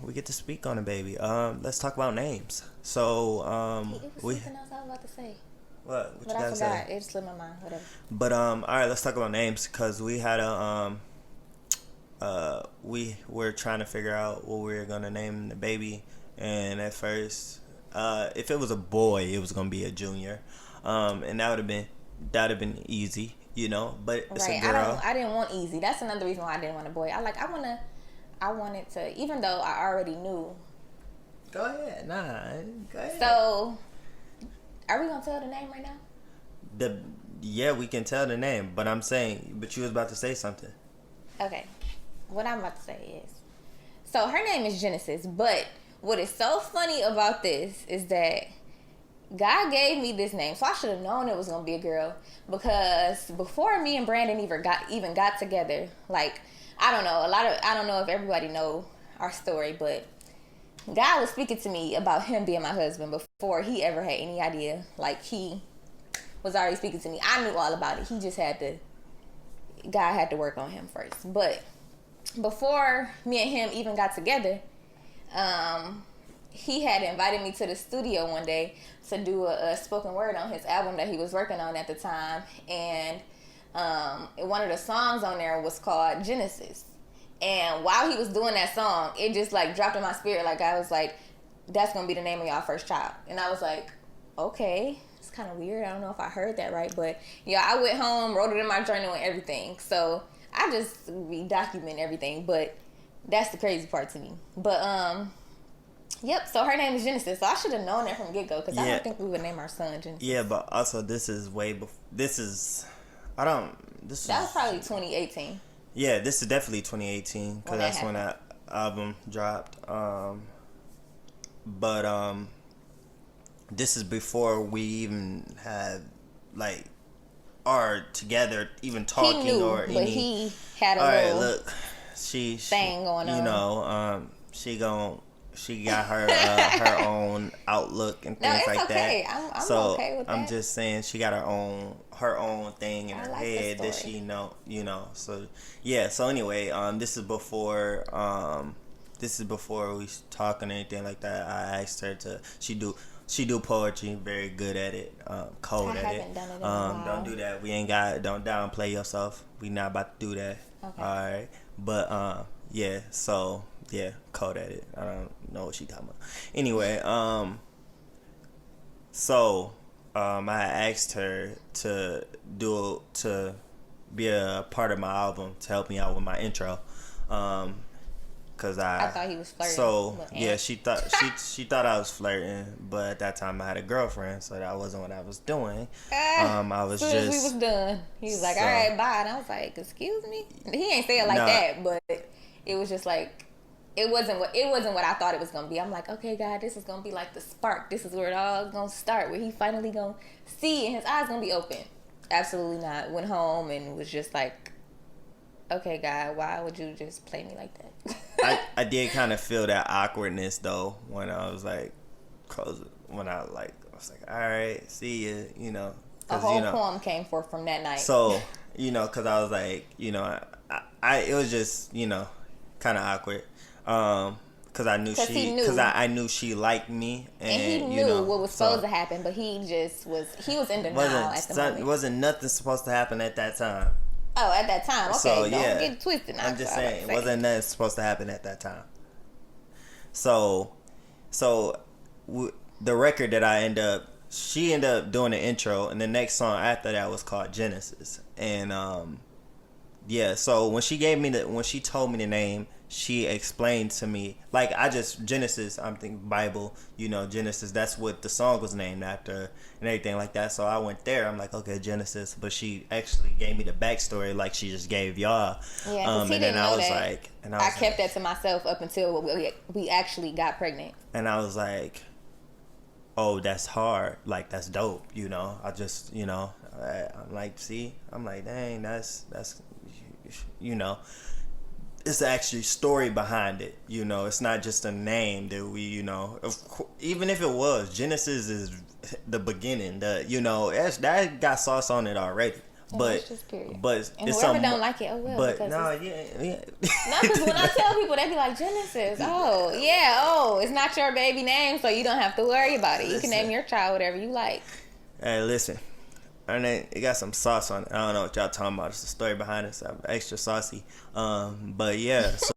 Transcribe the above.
we get to speak on a baby. Let's talk about names. So, It was something else I was about to say. What but you I gotta forgot. say? It slipped my mind. Whatever. But all right, let's talk about names because we had we were trying to figure out what we were gonna name the baby, and at first, if it was a boy, it was gonna be a junior, and that'd have been easy, But it's a girl. I didn't want easy. That's another reason why I didn't want a boy. I wanted to, even though I already knew. Go ahead, go ahead. So, are we gonna tell the name right now? Yeah, we can tell the name, but I'm saying, but you was about to say something. Okay, what I'm about to say is, so her name is Genesis, but what is so funny about this is that God gave me this name, so I should have known it was gonna be a girl, because before me and Brandon even got together, like, I don't know if everybody know our story, but God was speaking to me about him being my husband before he ever had any idea. Like, he was already speaking to me. I knew all about it. He just God had to work on him first. But before me and him even got together, he had invited me to the studio one day to do a spoken word on his album that he was working on at the time. And one of the songs on there was called Genesis. And while he was doing that song, it just like dropped in my spirit. Like, I was like, that's going to be the name of y'all first child. And I was like, okay, it's kind of weird. I don't know if I heard that right. But yeah, I went home, wrote it in my journal and everything. So I just document everything. But that's the crazy part to me. But, yep, so her name is Genesis. So I should have known that from the get-go, because I don't think we would name our son Genesis. Yeah, but also this is way before. That was probably 2018. Yeah, this is definitely 2018, because that's when that album dropped. But this is before we even had, like, are together, even talking. He knew, or but any. He had a all little right, look, she thing going on. She got her own outlook and things like okay. that. I'm so okay with that. I'm just saying she got her own thing in her head that she know. So yeah. So anyway, this is before we talk and anything like that. I asked her to. She do poetry, very good at it, cold at it. I haven't done it in a while. Don't do that. We ain't don't downplay yourself. We not about to do that. Okay. All right. But yeah. So. Yeah, cold at it. I don't know what she talking about. Anyway, so I asked her to be a part of my album to help me out with my intro, cause I thought he was flirting. So yeah, she thought I was flirting, but at that time I had a girlfriend, so that wasn't what I was doing. I was as soon as we was done, he was like, "All right, bye," and I was like, "Excuse me." He ain't say it like that, but it was just like. It wasn't what I thought it was gonna be. I'm like, okay, God, this is gonna be like the spark. This is where it all gonna start, where he finally gonna see and his eyes gonna be open. Absolutely not. Went home and was just like, okay, God, why would you just play me like that? I did kind of feel that awkwardness though when I was like, all right, see you. A whole poem came forth from that night. So because I was like, I it was just kind of awkward. Because I knew I knew she liked me, and he knew what was supposed to happen, but he was in denial at the moment. Wasn't nothing supposed to happen at that time. Oh, at that time, okay, so, don't get twisted. I'm just saying, it wasn't nothing supposed to happen at that time. So the record that she ended up doing the intro, and the next song after that was called Genesis, and yeah. So when she told me the name. She explained to me, like, Genesis, I'm thinking Bible, Genesis, that's what the song was named after and everything like that. So I went there, I'm like, okay, Genesis, but she actually gave me the backstory like she just gave y'all. Yeah, and then I was like, I kept that to myself up until we actually got pregnant. And I was like, oh, that's hard, like, that's dope, I just, I'm like, see, I'm like, dang, that's it's actually story behind it, It's not just a name that we, even if it was, Genesis is the beginning. That got sauce on it already. But it's just period. But and it's whoever don't like it, oh well. But no, yeah. because when I tell people, they be like Genesis. Oh yeah. Oh, it's not your baby name, so you don't have to worry about it. You can name your child whatever you like. Hey, listen. Her name, it got some sauce on it. I don't know what y'all talking about. It's the story behind it. So I'm extra saucy. But yeah. So